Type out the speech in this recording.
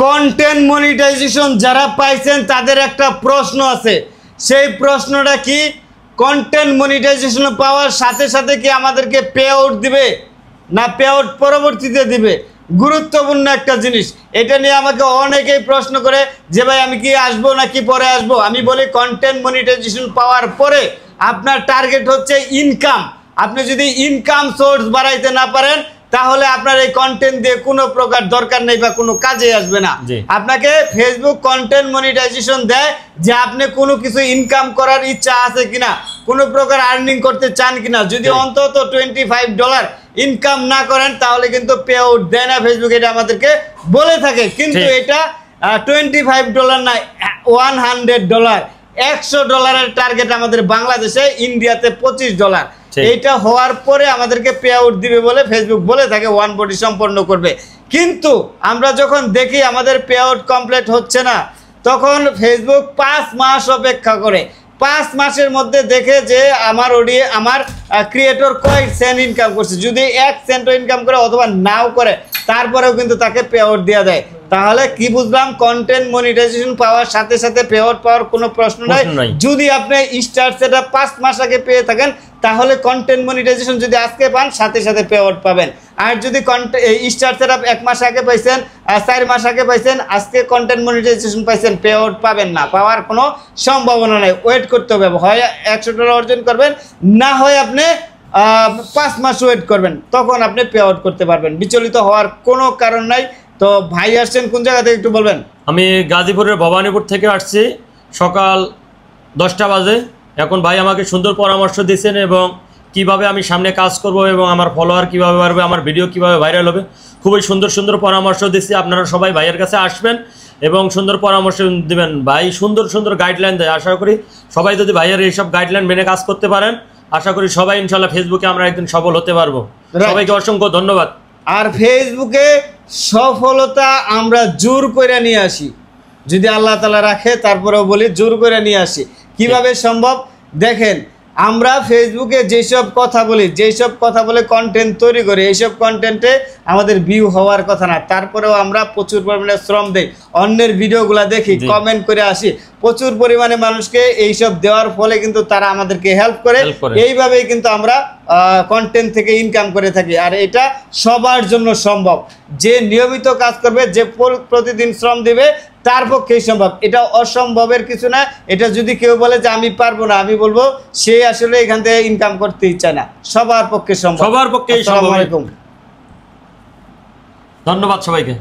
Content monetization যারা পাইছেন তাদের একটা প্রশ্ন আছে, সেই প্রশ্নটা কি, কন্টেন্ট মনিটাইজেশন পাওয়ার সাথে সাথে কি আমাদেরকে পে আউট দিবে না পে আউট পরবর্তীতে দিবে? গুরুত্বপূর্ণ একটা জিনিস, এটা নিয়ে আমাকে অনেকেই প্রশ্ন করে যে ভাই আমি কি আসবো নাকি পরে আসবো। আমি বলি কন্টেন্ট মনিটাইজেশন পাওয়ার পরে আপনার টার্গেট হচ্ছে ইনকাম। আপনি যদি ইনকাম সোর্স বাড়াইতে না পারেন তাহলে আপনার এই কন্টেন্ট দিয়ে কোনো প্রকার দরকার নেই বা কোনো কাজে আসবে না। আপনাকে ফেসবুক কন্টেন্ট মনিটাইজেশন দেয় যে আপনি কোনো কিছু ইনকাম করার ইচ্ছা আছে কিনা, কোনো প্রকার আর্নিং করতে চান কিনা। যদি অন্তত $25 ইনকাম না করেন তাহলে কিন্তু পে আউট দেয় না ফেসবুক, এটা আমাদেরকে বলে থাকে। কিন্তু এটা $25 না, $100, $100 টার্গেট আমাদের বাংলাদেশে, ইন্ডিয়াতে $25। এইটা হওয়ার পরে আমাদেরকে পে আউট দিবে বলে ফেসবুক বলে থাকে 140 সম্পন্ন করবে। কিন্তু আমরা যখন দেখি আমাদের পে আউট কমপ্লিট হচ্ছে না, তখন ফেসবুক 5 মাস অপেক্ষা করে। 5 মাসের মধ্যে দেখে যে আমার আমার ক্রিয়েটর কয়েক সেন্ট ইনকাম করছে, যদি 1 সেন্টও ইনকাম করে অথবা নাও করে তারপরেও কিন্তু তাকে পে আউট দেওয়া দেয়। তাহলে কি বুঝলাম, কন্টেন্ট মনিটাইজেশন পাওয়ার সাথে সাথে পে আউট পাওয়ার কোনো প্রশ্ন নাই। যদি আপনি স্টার সেটআপ 5 মাস আগে পেয়ে থাকেন তাহলে কন্টেন্ট মনিটাইজেশন যদি আজকে পান সাথে সাথে পে আউট পাবেন। আর যদি স্টার সেটআপ 1 মাস আগে পাইছেন, 4 মাস আগে পাইছেন, আজকে কন্টেন্ট মনিটাইজেশন পাইছেন, পে আউট পাবেন না, পাওয়ার কোনো সম্ভাবনা নেই। ওয়েট করতে হবে, হয় $100 অর্জন করবেন, না হয় আপনি 5 মাস ওয়েট করবেন, তখন আপনি পে আউট করতে পারবেন। বিচলিত হওয়ার কোনো কারণ নাই। তো ভাই আসছেন কোন জায়গা থেকে একটু বলবেন? আমি গাজীপুরের ভবানীপুর থেকে আসছি, সকাল 10টা বাজে। এখন ভাই আমাকে সুন্দর পরামর্শ দিয়েছেন এবং কিভাবে আমি সামনে কাজ করব এবং আমার ফলোয়ার কিভাবে বাড়বে, আমার ভিডিও কিভাবে ভাইরাল হবে, খুবই সুন্দর সুন্দর পরামর্শ দিচ্ছি। আপনারা সবাই ভাইয়ের কাছে আসবেন এবং সুন্দর পরামর্শ দিবেন। ভাই সুন্দর সুন্দর গাইডলাইন দেয়। আশা করি সবাই যদি ভাইয়ের এইসব গাইডলাইন মেনে কাজ করতে পারেন, আশা করি সবাই ইনশাল্লাহ ফেসবুকে আমরা একদিন সফল হতে পারবো। সবাইকে অসংখ্য ধন্যবাদ। আর ফেসবুকে সফলতা আমরা জোর করে নিয়ে আসি, যদি আল্লাহ তাআলা রাখে। তারপরেও বলি জোর করে নিয়ে আসি। কিভাবে সম্ভব দেখেন, আমরা ফেসবুকে যেসব কথা বলি, যেসব কথা বলে কন্টেন্ট তৈরি করি, এইসব কন্টেন্টে আমাদের ভিউ হওয়ার কথা না, তারপরেও আমরা প্রচুর পরিমাণে শ্রম দেই, অন্যের ভিডিওগুলো দেখি, কমেন্ট করে আসি, প্রচুর পরিমাণে মানুষকে এইসব দেওয়ার ফলে কিন্তু তারা আমাদেরকে হেল্প করে। এইভাবেই কিন্তু আমরা কন্টেন্ট থেকে ইনকাম করে থাকি। আর এটা সবার জন্য সম্ভব, যে নিয়মিত কাজ করবে, যে প্রতিদিন শ্রম দিবে তার পক্ষেই সম্ভব। এটা অসম্ভবের কিছু না। এটা যদি কেউ বলে যে আমি পারবো না, আমি বলবো সে আসলে এখান থেকে ইনকাম করতে ইচ্ছা না। সবার পক্ষে সম্ভব, সবার পক্ষেই সম্ভব। আসসালামু আলাইকুম, ধন্যবাদ সবাইকে।